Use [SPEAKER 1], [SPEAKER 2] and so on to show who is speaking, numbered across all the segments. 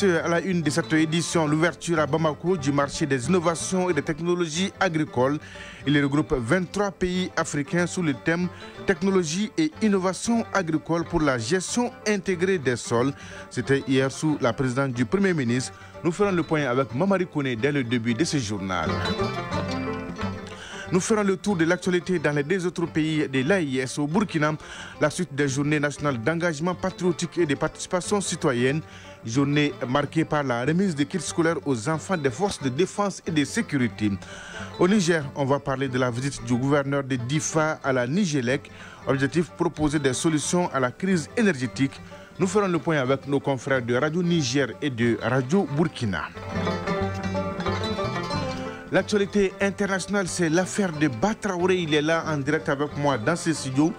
[SPEAKER 1] suite à la une de cette édition, l'ouverture à Bamako du marché des innovations et des technologies agricoles. Il regroupe 23 pays africains sous le thème technologie et innovation agricole pour la gestion intégrée des sols. C'était hier sous la présidence du Premier ministre. Nous ferons le point avec Mamari Kone dès le début de ce journal. Nous ferons le tour de l'actualité dans les deux autres pays de l'AIS au Burkina, la suite des journées nationales d'engagement patriotique et de participation citoyenne, journée marquée par la remise des kits scolaires aux enfants des forces de défense et de sécurité. Au Niger, on va parler de la visite du gouverneur de Difa à la Nigélec, objectif proposer des solutions à la crise énergétique. Nous ferons le point avec nos confrères de Radio Niger et de Radio Burkina. L'actualité internationale, c'est l'affaire de Batraoré. Il est là en direct avec moi dans ce studio.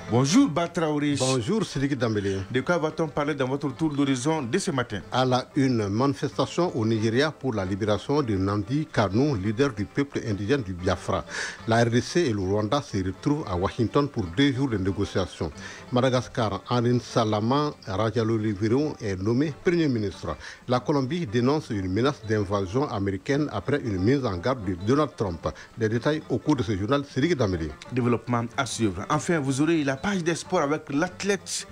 [SPEAKER 1] Bonjour Batraoré.
[SPEAKER 2] Bonjour Sidiki Dambélé.
[SPEAKER 1] De quoi va-t-on parler dans votre tour d'horizon de ce matin?
[SPEAKER 2] À la une, manifestation au Nigeria pour la libération de Nnamdi Kanu, leader du peuple indigène du Biafra. La RDC et le Rwanda se retrouvent à Washington pour 2 jours de négociations. Madagascar, Henri Salama Rajalolivero est nommé Premier ministre. La Colombie dénonce une menace d'invasion américaine après une mise en garde de Donald Trump. Des détails au cours de ce journal, Sidiki Dambélé.
[SPEAKER 1] Développement à suivre. Enfin, vous aurez la page des sports avec l'athlète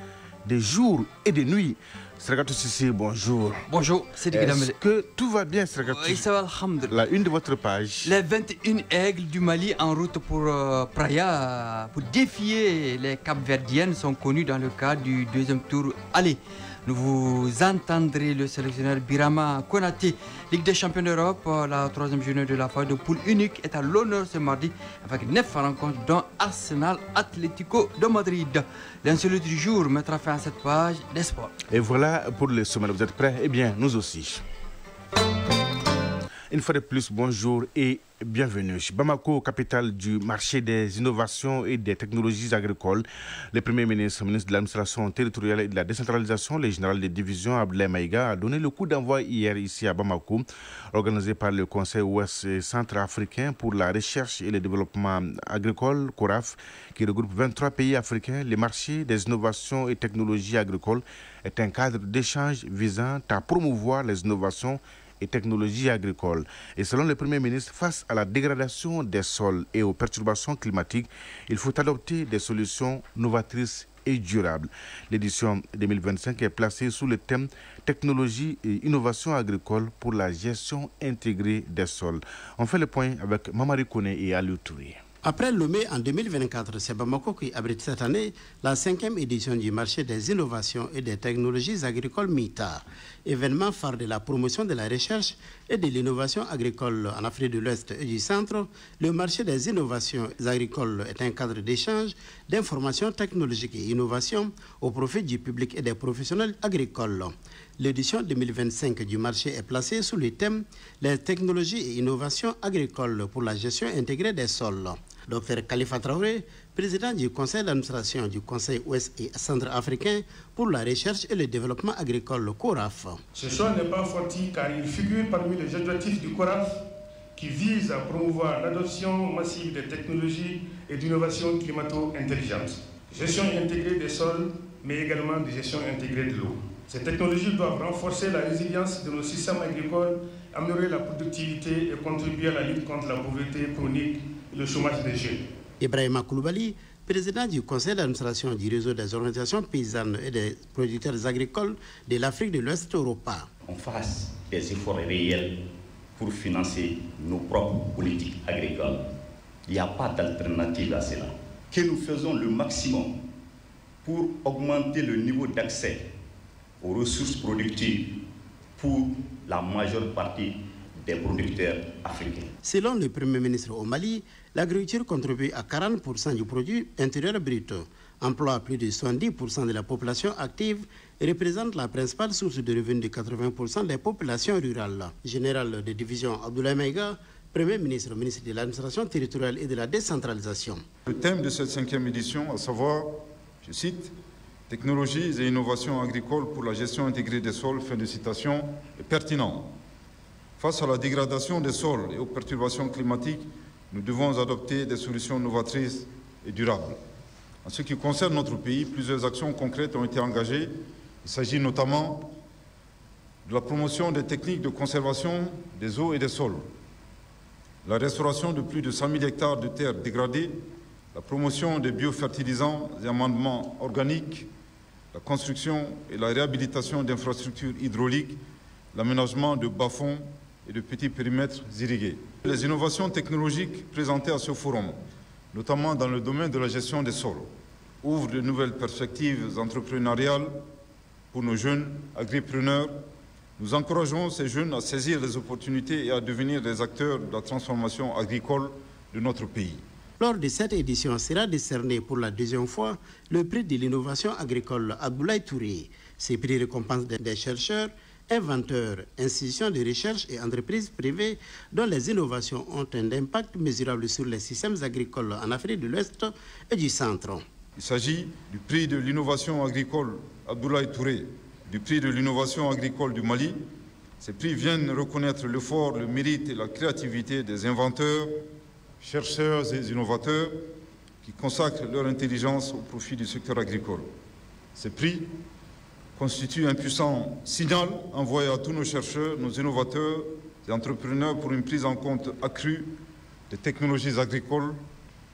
[SPEAKER 1] des jours et des nuits. Sragatou Sissi, bonjour.
[SPEAKER 3] Bonjour, c'est
[SPEAKER 1] Est-ce que tout va bien, Sragatou?
[SPEAKER 3] Oui, ça va, alhamdoulilah.
[SPEAKER 1] La une de votre page.
[SPEAKER 3] Les 21 aigles du Mali en route pour Praia pour défier les Cap-Verdiennes sont connus dans le cadre du deuxième tour. Allez, vous entendrez le sélectionneur Birama Konaté. Ligue des champions d'Europe, la 3e journée de la phase de poule unique est à l'honneur ce mardi avec 9 rencontres dont Arsenal Atlético de Madrid. L'insolite du jour mettra fin à cette page des sports.
[SPEAKER 1] Et voilà pour le sommet. Vous êtes prêts? Eh bien, nous aussi. Une fois de plus, bonjour et bienvenue. Bamako, capitale du marché des innovations et des technologies agricoles. Le Premier ministre, ministre de l'administration territoriale et de la décentralisation, le général de division Abdoulaye Maïga, a donné le coup d'envoi hier ici à Bamako, organisé par le Conseil ouest et centrafricain pour la recherche et le développement agricole, CORAF, qui regroupe 23 pays africains. Le marché des innovations et technologies agricoles est un cadre d'échange visant à promouvoir les innovations et technologies agricoles. Et selon le Premier ministre, face à la dégradation des sols et aux perturbations climatiques, il faut adopter des solutions novatrices et durables. L'édition 2025 est placée sous le thème technologie et innovation agricole pour la gestion intégrée des sols. On fait le point avec Mamari Kone et Aliou Touré.
[SPEAKER 4] Après Lomé en 2024, c'est Bamako qui abrite cette année la 5e édition du marché des innovations et des technologies agricoles MITA, événement phare de la promotion de la recherche et de l'innovation agricole en Afrique de l'Ouest et du Centre. Le marché des innovations agricoles est un cadre d'échange, d'informations technologiques et innovation au profit du public et des professionnels agricoles. L'édition 2025 du marché est placée sous le thème « Les technologies et innovations agricoles pour la gestion intégrée des sols ». Dr Khalifa Traoré, président du conseil d'administration du Conseil ouest et centrafricain pour la recherche et le développement agricole, le CORAF.
[SPEAKER 5] Ce choix n'est pas fortuit car il figure parmi les objectifs du CORAF qui vise à promouvoir l'adoption massive des technologies et d'innovations climato-intelligentes, gestion intégrée des sols, mais également de gestion intégrée de l'eau. Ces technologies doivent renforcer la résilience de nos systèmes agricoles, améliorer la productivité et contribuer à la lutte contre la pauvreté chronique et le chômage des jeunes.
[SPEAKER 4] Ibrahima Koulibaly, président du conseil d'administration du réseau des organisations paysannes et des producteurs agricoles de l'Afrique de l'Ouest Europa.
[SPEAKER 6] On fasse des efforts réels pour financer nos propres politiques agricoles. Il n'y a pas d'alternative à cela. Que nous faisons le maximum pour augmenter le niveau d'accès aux ressources productives pour la majeure partie des producteurs africains.
[SPEAKER 4] Selon le Premier ministre au Mali, l'agriculture contribue à 40% du produit intérieur brut, emploie plus de 70% de la population active et représente la principale source de revenus de 80% des populations rurales. Général de division Abdoulaye Maïga, Premier ministre, ministre de l'administration territoriale et de la décentralisation.
[SPEAKER 7] Le thème de cette 5e édition, à savoir, je cite, « Technologies et innovations agricoles pour la gestion intégrée des sols », fin de citation, est pertinent. Face à la dégradation des sols et aux perturbations climatiques, nous devons adopter des solutions novatrices et durables. En ce qui concerne notre pays, plusieurs actions concrètes ont été engagées. Il s'agit notamment de la promotion des techniques de conservation des eaux et des sols, la restauration de plus de 100 000 hectares de terres dégradées, la promotion des biofertilisants et amendements organiques, la construction et la réhabilitation d'infrastructures hydrauliques, l'aménagement de bas-fonds et de petits périmètres irrigués. Les innovations technologiques présentées à ce forum, notamment dans le domaine de la gestion des sols, ouvrent de nouvelles perspectives entrepreneuriales pour nos jeunes agripreneurs. Nous encourageons ces jeunes à saisir les opportunités et à devenir des acteurs de la transformation agricole de notre pays.
[SPEAKER 4] Lors de cette édition sera décerné pour la deuxième fois le prix de l'innovation agricole Abdoulaye Touré. Ces prix récompensent des chercheurs, inventeurs, institutions de recherche et entreprises privées dont les innovations ont un impact mesurable sur les systèmes agricoles en Afrique de l'Ouest et du Centre.
[SPEAKER 7] Il s'agit du prix de l'innovation agricole Abdoulaye Touré, du prix de l'innovation agricole du Mali. Ces prix viennent reconnaître l'effort, le mérite et la créativité des inventeurs, chercheurs et innovateurs qui consacrent leur intelligence au profit du secteur agricole. Ces prix constituent un puissant signal envoyé à tous nos chercheurs, nos innovateurs et entrepreneurs pour une prise en compte accrue des technologies agricoles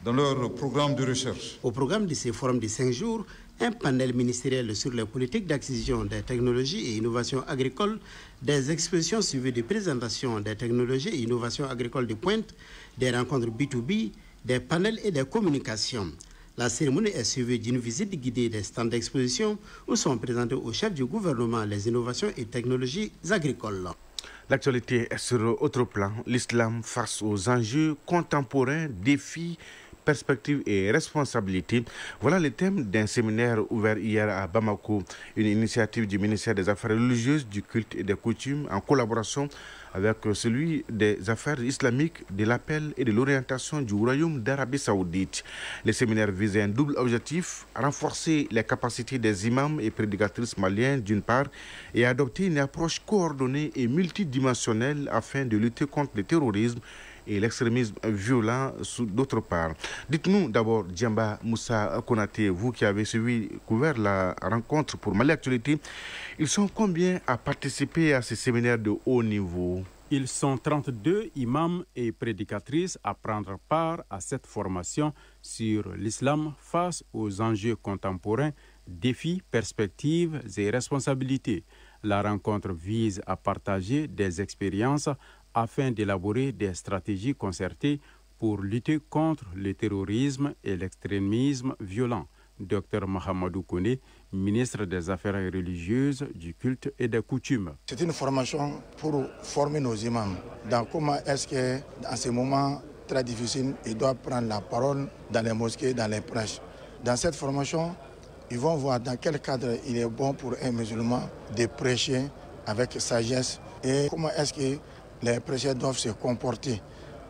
[SPEAKER 7] dans leur programme de recherche.
[SPEAKER 4] Au programme de ces forums de 5 jours, un panel ministériel sur les politiques d'acquisition des technologies et innovations agricoles, des expositions suivies de présentations des technologies et innovations agricoles de pointe, des rencontres B2B, des panels et des communications. La cérémonie est suivie d'une visite guidée des stands d'exposition où sont présentés au chef du gouvernement les innovations et technologies agricoles.
[SPEAKER 1] L'actualité est sur autre plan. L'islam face aux enjeux contemporains, défis, perspectives et responsabilités. Voilà le thème d'un séminaire ouvert hier à Bamako, une initiative du ministère des Affaires religieuses, du culte et des coutumes en collaboration avec celui des affaires islamiques, de l'appel et de l'orientation du Royaume d'Arabie Saoudite. Le séminaire visait un double objectif, renforcer les capacités des imams et prédicatrices maliens d'une part et adopter une approche coordonnée et multidimensionnelle afin de lutter contre le terrorisme et l'extrémisme violent d'autre part. Dites-nous d'abord, Djamba Moussa Konaté, vous qui avez couvert la rencontre pour Mali Actualité, ils sont combien à participer à ces séminaires de haut niveau?
[SPEAKER 8] Ils sont 32 imams et prédicatrices à prendre part à cette formation sur l'islam face aux enjeux contemporains, défis, perspectives et responsabilités. La rencontre vise à partager des expériences afin d'élaborer des stratégies concertées pour lutter contre le terrorisme et l'extrémisme violent. Dr Mahamadou Kone, ministre des Affaires religieuses, du culte et des coutumes.
[SPEAKER 9] C'est une formation pour former nos imams dans comment est-ce que, dans ces moments très difficiles, ils doivent prendre la parole dans les mosquées, dans les prêches. Dans cette formation, ils vont voir dans quel cadre il est bon pour un musulman de prêcher avec sagesse et comment est-ce que les prêcheurs doivent se comporter,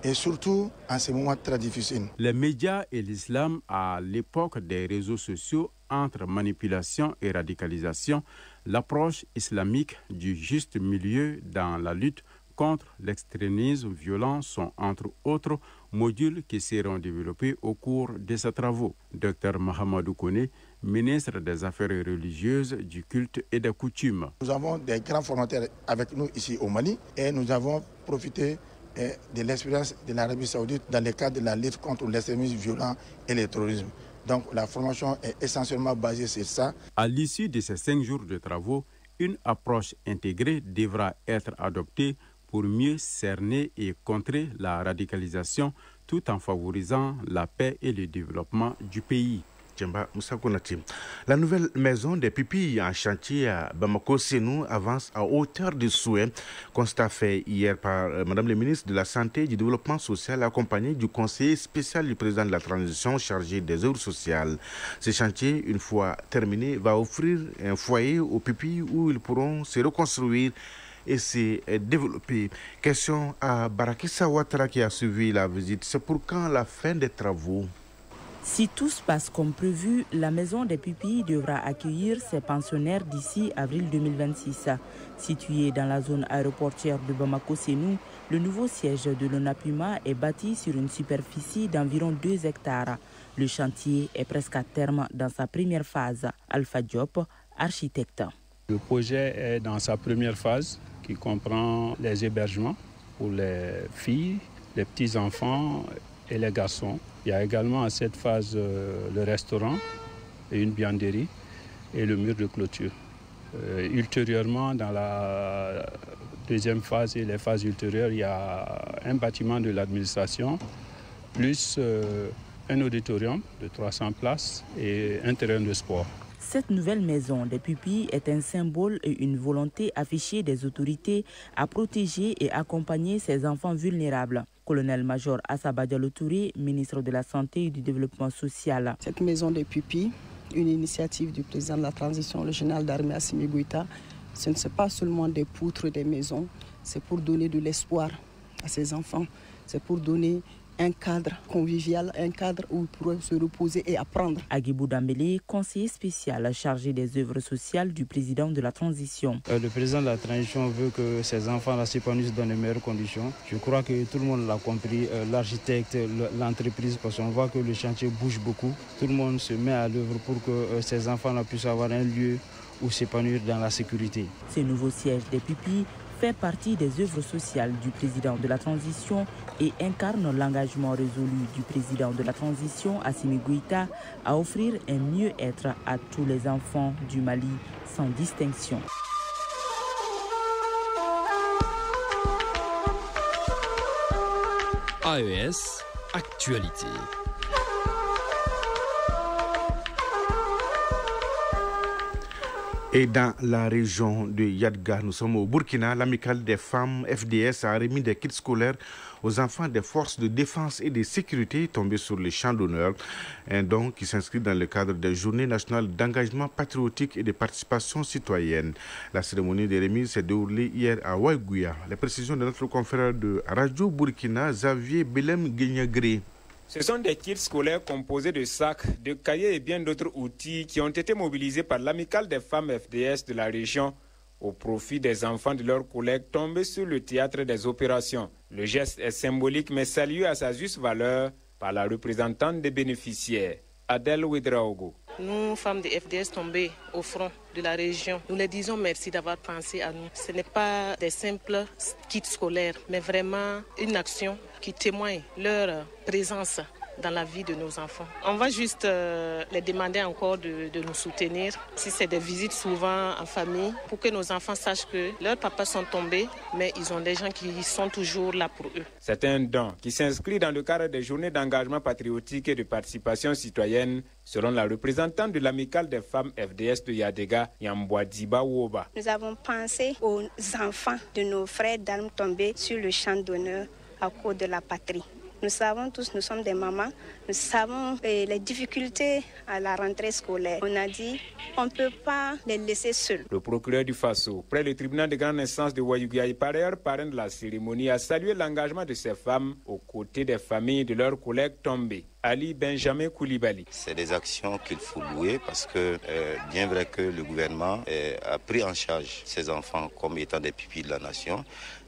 [SPEAKER 9] et surtout en ces moments très difficiles.
[SPEAKER 8] Les médias et l'islam à l'époque des réseaux sociaux, entre manipulation et radicalisation, l'approche islamique du juste milieu dans la lutte contre l'extrémisme violent sont entre autres modules qui seront développés au cours de ces travaux. Dr Mahamadou Kone, ministre des Affaires religieuses, du culte et des coutumes.
[SPEAKER 9] Nous avons des grands formateurs avec nous ici au Mali et nous avons profité de l'expérience de l'Arabie Saoudite dans le cadre de la lutte contre l'extrémisme violent et le terrorisme. Donc la formation est essentiellement basée sur ça.
[SPEAKER 8] À l'issue de ces 5 jours de travaux, une approche intégrée devra être adoptée pour mieux cerner et contrer la radicalisation tout en favorisant la paix et le développement du pays.
[SPEAKER 1] La nouvelle maison des pupilles en chantier à Bamako-Sénou avance à hauteur de souhait. Constat fait hier par Madame le ministre de la Santé et du Développement social, accompagné du conseiller spécial du président de la transition chargé des œuvres sociales. Ce chantier, une fois terminé, va offrir un foyer aux pupilles où ils pourront se reconstruire et se développer. Question à Barakissa Ouattara qui a suivi la visite. C'est pour quand la fin des travaux?
[SPEAKER 10] Si tout se passe comme prévu, la maison des pupilles devra accueillir ses pensionnaires d'ici avril 2026. Situé dans la zone aéroportière de Bamako-Sénou, le nouveau siège de l'ONAPUMA est bâti sur une superficie d'environ 2 hectares. Le chantier est presque à terme dans sa première phase. Alpha Diop, architecte.
[SPEAKER 8] Le projet est dans sa première phase qui comprend les hébergements pour les filles, les petits-enfants et les garçons. Il y a également à cette phase le restaurant et une vianderie et le mur de clôture. Ultérieurement, dans la deuxième phase et les phases ultérieures, il y a un bâtiment de l'administration, plus un auditorium de 300 places et un terrain de sport.
[SPEAKER 10] Cette nouvelle maison des pupilles est un symbole et une volonté affichée des autorités à protéger et accompagner ces enfants vulnérables. Colonel-major Assaba Diallo Touré, ministre de la Santé et du Développement social.
[SPEAKER 11] Cette maison des pupilles, une initiative du président de la transition, le général d'armée Assimi Goïta, ce ne sont pas seulement des poutres, des maisons, c'est pour donner de l'espoir à ces enfants, c'est pour donner un cadre convivial, un cadre où ils pourraient se reposer et apprendre.
[SPEAKER 10] Agibou Dambélé, conseiller spécial chargé des œuvres sociales du président de la transition.
[SPEAKER 12] Le président de la transition veut que ces enfants s'épanouissent dans les meilleures conditions. Je crois que tout le monde l'a compris, l'architecte, l'entreprise, parce qu'on voit que le chantier bouge beaucoup. Tout le monde se met à l'œuvre pour que ces enfants puissent avoir un lieu où s'épanouir dans la sécurité.
[SPEAKER 10] Ce nouveau siège des pupilles fait partie des œuvres sociales du président de la transition et incarne l'engagement résolu du président de la transition, Assimi Goïta, à offrir un mieux-être à tous les enfants du Mali sans distinction.
[SPEAKER 13] AES, actualité.
[SPEAKER 1] Et dans la région de Yadga, nous sommes au Burkina. L'amicale des femmes FDS a remis des kits scolaires aux enfants des forces de défense et de sécurité tombés sur les champs d'honneur. Un don qui s'inscrit dans le cadre des journées nationales d'engagement patriotique et de participation citoyenne. La cérémonie de remise s'est déroulée hier à Ouaïgouya. Les précisions de notre confrère de Radio Burkina, Xavier Belem Guignagré.
[SPEAKER 14] Ce sont des kits scolaires composés de sacs, de cahiers et bien d'autres outils qui ont été mobilisés par l'amicale des femmes FDS de la région au profit des enfants de leurs collègues tombés sur le théâtre des opérations. Le geste est symbolique mais salué à sa juste valeur par la représentante des bénéficiaires, Adèle Ouedraogo.
[SPEAKER 15] Nous, femmes de FDS tombées au front de la région, nous les disons merci d'avoir pensé à nous. Ce n'est pas des simples kits scolaires, mais vraiment une action qui témoigne leur présence dans la vie de nos enfants. On va juste les demander encore de nous soutenir. Si c'est des visites souvent en famille, pour que nos enfants sachent que leurs papas sont tombés, mais ils ont des gens qui sont toujours là pour eux.
[SPEAKER 14] C'est un don qui s'inscrit dans le cadre des journées d'engagement patriotique et de participation citoyenne, selon la représentante de l'amicale des femmes FDS de Yadega, Yambouadiba Woba.
[SPEAKER 16] Nous avons pensé aux enfants de nos frères d'armes tombés sur le champ d'honneur à cause de la patrie. Nous savons tous, nous sommes des mamans, nous savons les difficultés à la rentrée scolaire. On a dit, on ne peut pas les laisser seuls.
[SPEAKER 14] Le procureur du Faso, près du tribunal de grande instance de Ouaïgouya et par ailleurs parrain de la cérémonie, a salué l'engagement de ces femmes aux côtés des familles de leurs collègues tombés. Ali Benjamin Koulibaly.
[SPEAKER 17] C'est des actions qu'il faut louer parce que bien vrai que le gouvernement a pris en charge ces enfants comme étant des pupilles de la nation.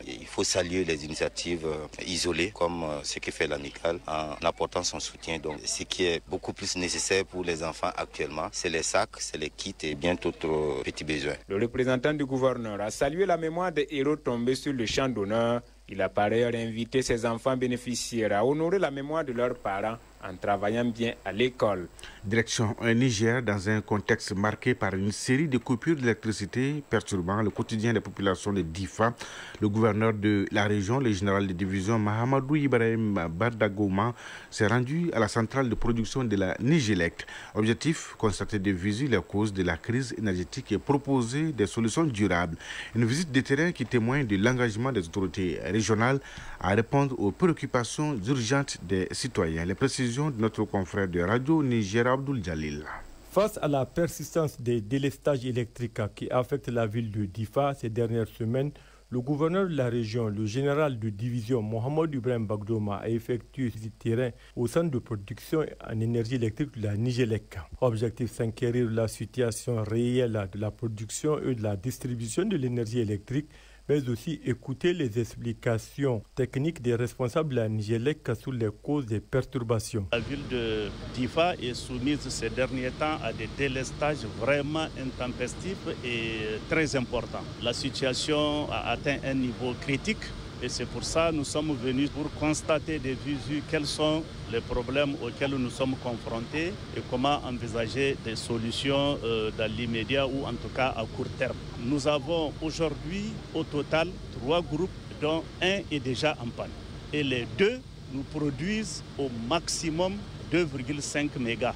[SPEAKER 17] Il faut saluer les initiatives isolées comme ce que fait l'amicale en apportant son soutien. Donc, ce qui est beaucoup plus nécessaire pour les enfants actuellement, c'est les sacs, c'est les kits et bien d'autres petits besoins.
[SPEAKER 14] Le représentant du gouverneur a salué la mémoire des héros tombés sur le champ d'honneur. Il a par ailleurs invité ses enfants bénéficiaires à honorer la mémoire de leurs parents en travaillant bien à l'école.
[SPEAKER 1] Direction Niger, dans un contexte marqué par une série de coupures d'électricité perturbant le quotidien des populations de Difa, le gouverneur de la région, le général de division Mahamadou Ibrahim Bardagoma, s'est rendu à la centrale de production de la Nigélec. Objectif, constater de visu les causes de la crise énergétique et proposer des solutions durables. Une visite de terrain qui témoigne de l'engagement des autorités régionales à répondre aux préoccupations urgentes des citoyens. Les précisions de notre confrère de Radio Niger, Abdoul Jalil.
[SPEAKER 18] Face à la persistance des délestages électriques qui affectent la ville de Difa ces dernières semaines, le gouverneur de la région, le général de division Mohamed Ibrahim Bagdoma, a effectué ce terrain au centre de production en énergie électrique de la Nigélec. Objectif, s'inquérir de la situation réelle de la production et de la distribution de l'énergie électrique, mais aussi écouter les explications techniques des responsables à Nigélec sur les causes des perturbations.
[SPEAKER 19] La ville de Difa est soumise ces derniers temps à des délestages vraiment intempestifs et très importants. La situation a atteint un niveau critique. Et c'est pour ça que nous sommes venus pour constater de visu quels sont les problèmes auxquels nous sommes confrontés et comment envisager des solutions dans l'immédiat ou en tout cas à court terme. Nous avons aujourd'hui au total 3 groupes dont un est déjà en panne. Et les 2 nous produisent au maximum 2,5 mégas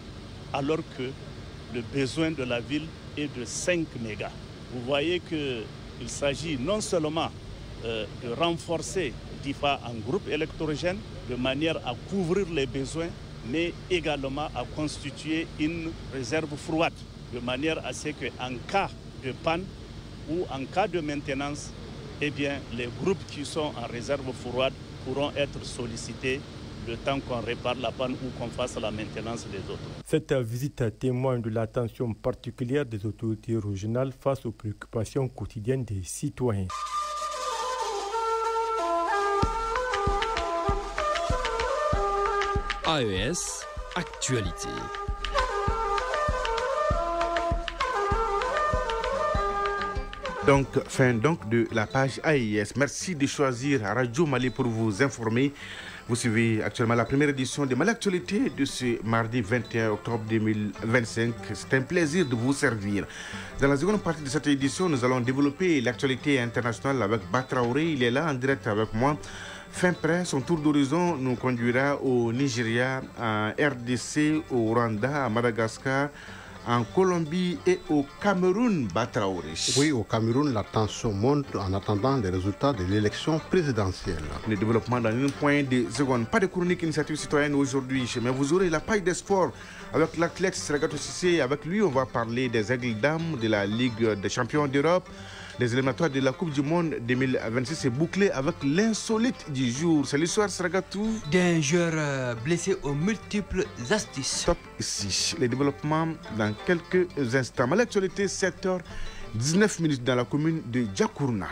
[SPEAKER 19] alors que le besoin de la ville est de 5 mégas. Vous voyez qu'il s'agit non seulement de renforcer DIFA en groupe électrogène de manière à couvrir les besoins, mais également à constituer une réserve froide, de manière à ce qu'en cas de panne ou en cas de maintenance, eh bien, les groupes qui sont en réserve froide pourront être sollicités le temps qu'on répare la panne ou qu'on fasse la maintenance des autres.
[SPEAKER 18] Cette visite témoigne de l'attention particulière des autorités régionales face aux préoccupations quotidiennes des citoyens.
[SPEAKER 13] AES, actualité.
[SPEAKER 1] Donc, fin de la page AES. Merci de choisir Radio Mali pour vous informer. Vous suivez actuellement la première édition de Mali Actualité de ce mardi 21 octobre 2025. C'est un plaisir de vous servir. Dans la seconde partie de cette édition, nous allons développer l'actualité internationale avec Batraoré. Il est là en direct avec moi. Fin prêt, son tour d'horizon nous conduira au Nigeria, en RDC, au Rwanda, à Madagascar, en Colombie et au Cameroun, Batraoré.
[SPEAKER 2] Oui, au Cameroun, la tension monte en attendant les résultats de l'élection présidentielle.
[SPEAKER 1] Le développement dans une poignée de secondes. Pas de chronique initiative citoyenne aujourd'hui, mais vous aurez la paille des sports avec l'athlète Sragato Cissé. Avec lui, on va parler des Aigles d'Âme, de la Ligue des champions d'Europe. Les éliminatoires de la Coupe du Monde 2026 est bouclé avec l'insolite du jour. C'est l'histoire, Sragatou,
[SPEAKER 3] d'un joueur blessé aux multiples astuces.
[SPEAKER 1] Top 6. Les développements dans quelques instants. À l'actualité, 7h19 dans la commune de Djakourna.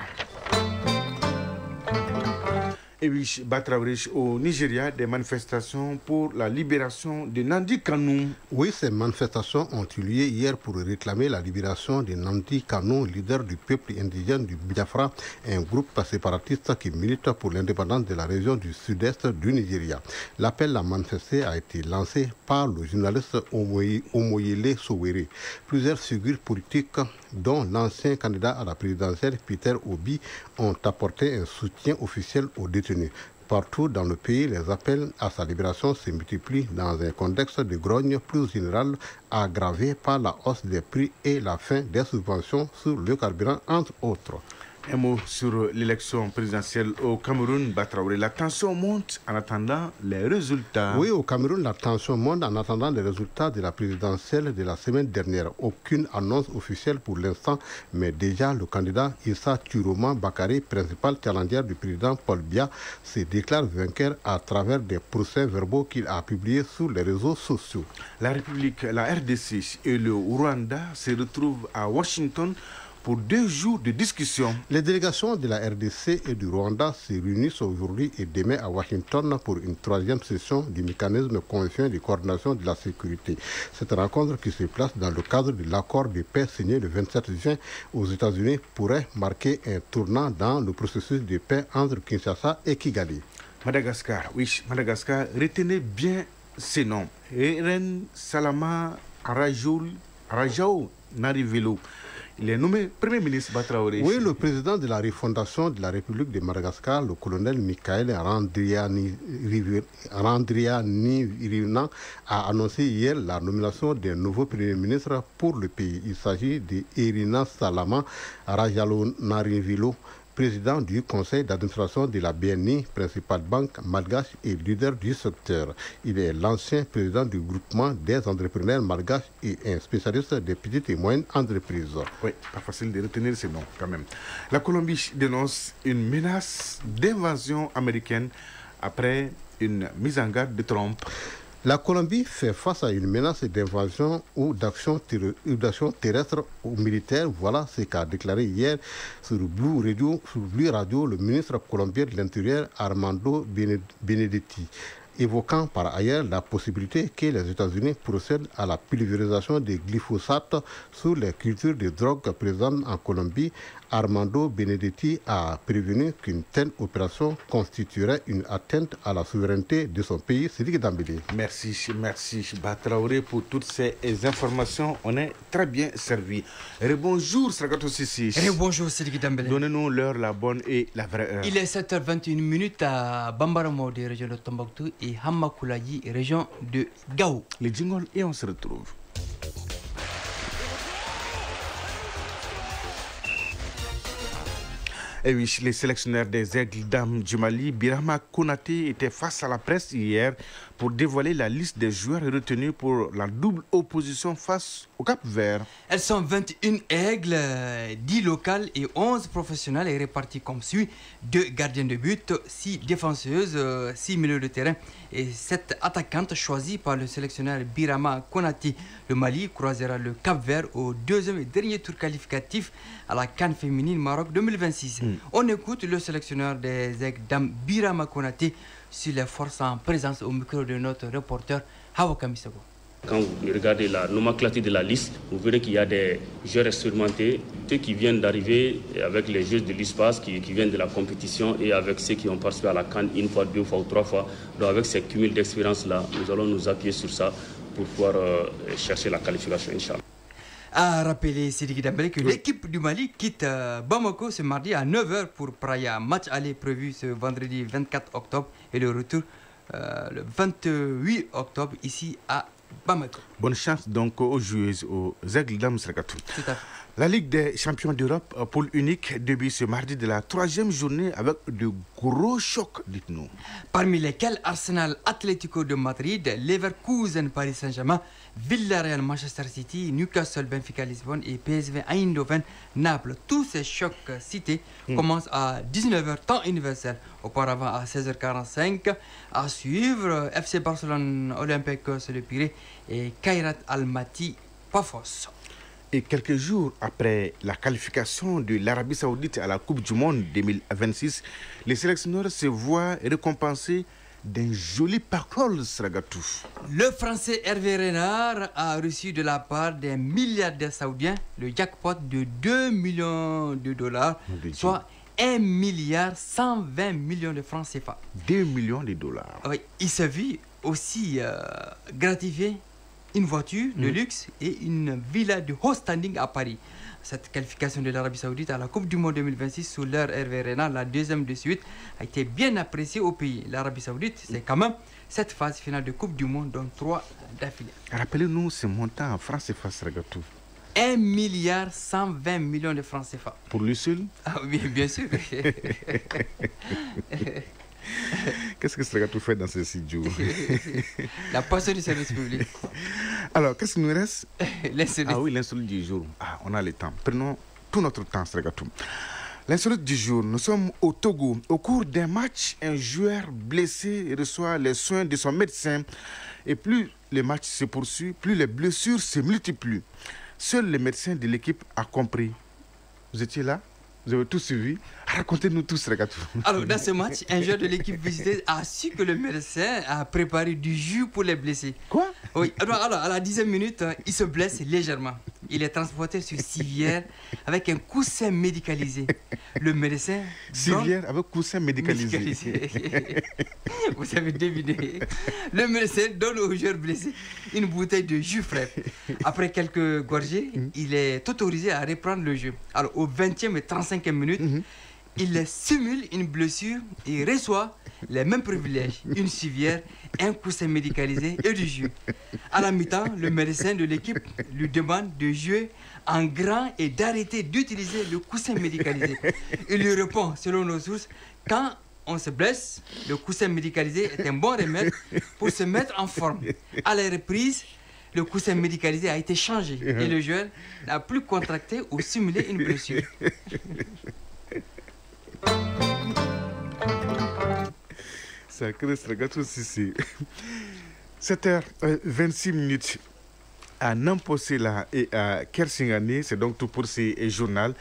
[SPEAKER 1] Et oui, Batraoré, au Nigeria, des manifestations pour la libération de Nandi Kanu.
[SPEAKER 2] Oui, ces manifestations ont eu lieu hier pour réclamer la libération de Nandi Kanu, leader du peuple indigène du Biafra, un groupe séparatiste qui milite pour l'indépendance de la région du sud-est du Nigeria. L'appel à manifester a été lancé par le journaliste Omoyele Sowore. Plusieurs figures politiques, dont l'ancien candidat à la présidentielle Peter Obi, ont apporté un soutien officiel aux détenus. Partout dans le pays, les appels à sa libération se multiplient dans un contexte de grogne plus général aggravé par la hausse des prix et la fin des subventions sur le carburant, entre autres.
[SPEAKER 1] Un mot sur l'élection présidentielle au Cameroun, Batraoré. La tension monte en attendant les résultats.
[SPEAKER 2] Oui, au Cameroun, la tension monte en attendant les résultats de la présidentielle de la semaine dernière. Aucune annonce officielle pour l'instant, mais déjà le candidat Issa Turoma Bakary, principal challenger du président Paul Biya, se déclare vainqueur à travers des procès-verbaux qu'il a publiés sur les réseaux sociaux.
[SPEAKER 1] La République, la RDC et le Rwanda se retrouvent à Washington pour 2 jours de discussion.
[SPEAKER 2] Les délégations de la RDC et du Rwanda se réunissent aujourd'hui et demain à Washington pour une 3e session du mécanisme conjoint de coordination de la sécurité. Cette rencontre, qui se place dans le cadre de l'accord de paix signé le 27 juin aux États-Unis, pourrait marquer un tournant dans le processus de paix entre Kinshasa et Kigali.
[SPEAKER 1] Madagascar, oui, Madagascar, retenez bien ces noms. Eren Salama Rajao Narivelo. Il est nommé Premier ministre Batraoré.
[SPEAKER 2] Oui, le président de la refondation de la République de Madagascar, le colonel Michael Randrianirina, a annoncé hier la nomination d'un nouveau Premier ministre pour le pays. Il s'agit d'Erina Salama Rajalonarivilo, président du conseil d'administration de la BNI, principale banque malgache et leader du secteur. Il est l'ancien président du groupement des entrepreneurs malgaches et un spécialiste des petites et moyennes entreprises.
[SPEAKER 1] Oui, pas facile de retenir ces noms quand même. La Colombie dénonce une menace d'invasion américaine après une mise en garde de Trump.
[SPEAKER 2] La Colombie fait face à une menace d'invasion ou d'action terrestre ou militaire. Voilà ce qu'a déclaré hier sur Blue Radio le ministre colombien de l'Intérieur Armando Benedetti, évoquant par ailleurs la possibilité que les États-Unis procèdent à la pulvérisation des glyphosates sur les cultures de drogue présentes en Colombie. Armando Benedetti a prévenu qu'une telle opération constituerait une atteinte à la souveraineté de son pays. Sidiki Dambélé.
[SPEAKER 1] Merci Batraoré pour toutes ces informations. On est très bien servi. Bonjour Sragatou Sissi.
[SPEAKER 3] Bonjour Sidiki Dambélé.
[SPEAKER 1] Donnez-nous l'heure, la bonne et la vraie heure.
[SPEAKER 3] Il est 7h21 à Bambaramode, région de Tombouctou, et Hamakoulayi, région de Gao.
[SPEAKER 1] Les jingles et on se retrouve. Et oui, les sélectionneurs des Aigles d'Âme du Mali, Birama Konaté, étaient face à la presse hier pour dévoiler la liste des joueurs retenus pour la double opposition face au Cap-Vert.
[SPEAKER 3] Elles sont 21 aigles, 10 locales et 11 professionnels et répartis comme suit: 2 gardiens de but, 6 défenseuses, 6 milieux de terrain et 7 attaquantes choisies par le sélectionneur Birama Konaté. Le Mali croisera le Cap-Vert au deuxième et dernier tour qualificatif à la CAN féminine Maroc 2026. On écoute le sélectionneur des Aigles d'Âme Birama Konaté sur les forces en présence au micro de notre reporter Hawa Kamisago.
[SPEAKER 20] Quand vous regardez la nomenclature de la liste, vous verrez qu'il y a des joueurs expérimentés, ceux qui viennent d'arriver avec les joueurs de l'espace qui viennent de la compétition et avec ceux qui ont participé à la CAN une fois, 2 fois ou 3 fois. Donc avec ces cumuls d'expérience-là, nous allons nous appuyer sur ça pour pouvoir chercher la qualification, Inch'Allah.
[SPEAKER 3] A rappelé Sidiki Dambélé que l'équipe du Mali quitte Bamako ce mardi à 9h pour Praia. Match aller prévu ce vendredi 24 octobre et le retour le 28 octobre ici à Bamako.
[SPEAKER 1] Bonne chance donc aux joueuses, aux Aigles d'Âme Sragatou.
[SPEAKER 3] Tout à fait.
[SPEAKER 1] La Ligue des champions d'Europe, poule unique, débute ce mardi de la 3e journée avec de gros chocs, dites-nous.
[SPEAKER 3] Parmi lesquels Arsenal Atlético de Madrid, Leverkusen Paris Saint-Germain, Villarreal Manchester City, Newcastle Benfica Lisbonne et PSV Eindhoven Naples. Tous ces chocs cités commencent à 19h temps universel. Auparavant à 16h45, à suivre FC Barcelone Olympiacos Le Pirée et Kairat Almaty Pafos.
[SPEAKER 1] Et quelques jours après la qualification de l'Arabie Saoudite à la Coupe du Monde 2026, les sélectionneurs se voient récompensés d'un joli parole, Sragatou.
[SPEAKER 3] Le Français Hervé Renard a reçu de la part des milliardaires saoudiens le jackpot de 2 millions de dollars, soit 1,120 milliard de francs CFA.
[SPEAKER 1] 2 millions de dollars.
[SPEAKER 3] Oui, il se vit aussi gratifié une voiture de luxe et une villa de haut standing à Paris. Cette qualification de l'Arabie Saoudite à la Coupe du Monde 2026 sous l'ère Hervé Renard, la deuxième de suite, a été bien appréciée au pays. L'Arabie Saoudite, c'est quand même cette phase finale de Coupe du Monde, dont 3 d'affilée.
[SPEAKER 1] Rappelez-nous ce montant en francs CFA, Sragatou.
[SPEAKER 3] 1,120 milliard de francs CFA.
[SPEAKER 1] Pour lui seul?
[SPEAKER 3] Ah oui, bien sûr.
[SPEAKER 1] Qu'est-ce que Sragatou fait dans ce studio?
[SPEAKER 3] La passion du service public.
[SPEAKER 1] Alors, qu'est-ce qu'il nous reste?
[SPEAKER 3] L'insolite.
[SPEAKER 1] Ah oui, l'insolite du jour. Ah, on a le temps. Prenons tout notre temps, Sragatou. L'insolite du jour, nous sommes au Togo. Au cours d'un match, un joueur blessé reçoit les soins de son médecin. Et plus le match se poursuit, plus les blessures se multiplient. Seul le médecin de l'équipe a compris. Vous étiez là? Vous avez tout suivi? Racontez-nous tout, Sragatou.
[SPEAKER 3] Alors, dans ce match, un joueur de l'équipe visiteuse a su que le médecin a préparé du jus pour les blessés.
[SPEAKER 1] Quoi?
[SPEAKER 3] Oui. Alors, à la 10e minute, il se blesse légèrement. Il est transporté sur civière avec un coussin médicalisé. Le médecin...
[SPEAKER 1] Civière avec coussin médicalisé.
[SPEAKER 3] Vous avez deviné. Le médecin donne au joueur blessé une bouteille de jus frais. Après quelques gorgées, il est autorisé à reprendre le jeu. Alors, au 20e et 35e minute, il simule une blessure et reçoit les mêmes privilèges, une civière, un coussin médicalisé et du jus. À la mi-temps, le médecin de l'équipe lui demande de jouer en grand et d'arrêter d'utiliser le coussin médicalisé. Il lui répond, selon nos sources, quand on se blesse, le coussin médicalisé est un bon remède pour se mettre en forme. À la reprise, le coussin médicalisé a été changé et le joueur n'a plus contracté ou simulé une blessure.
[SPEAKER 1] Sacré Sragatou Sissi. 7h26 à Namposela et à Kersingani. C'est donc tout pour ces journaux.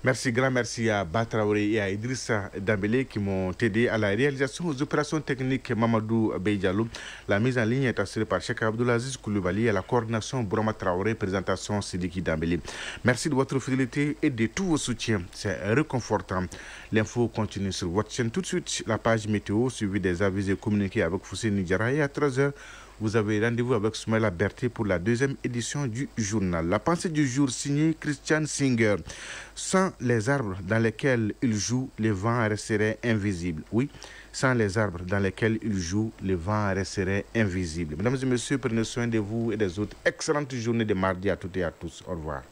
[SPEAKER 1] Grand merci à Batraoré et à Idrissa Dambélé qui m'ont aidé à la réalisation aux opérations techniques Mamadou Beidjalou. La mise en ligne est assurée par Cheikh Abdoulaziz Koulibaly et à la coordination Bourama Traoré, présentation Sidiki Dambélé. Merci de votre fidélité et de tous vos soutiens. C'est réconfortant. L'info continue sur votre chaîne. Tout de suite, la page météo suivie des avis et communiqués avec Foussé Nidjara et à 13h. Vous avez rendez-vous avec Soumaïla Berté pour la deuxième édition du journal. La pensée du jour signée Christian Singer. Sans les arbres dans lesquels il joue, les vents resteraient invisibles. Oui, sans les arbres dans lesquels il joue, les vents resteraient invisibles. Mesdames et messieurs, prenez soin de vous et des autres. Excellente journée de mardi à toutes et à tous. Au revoir.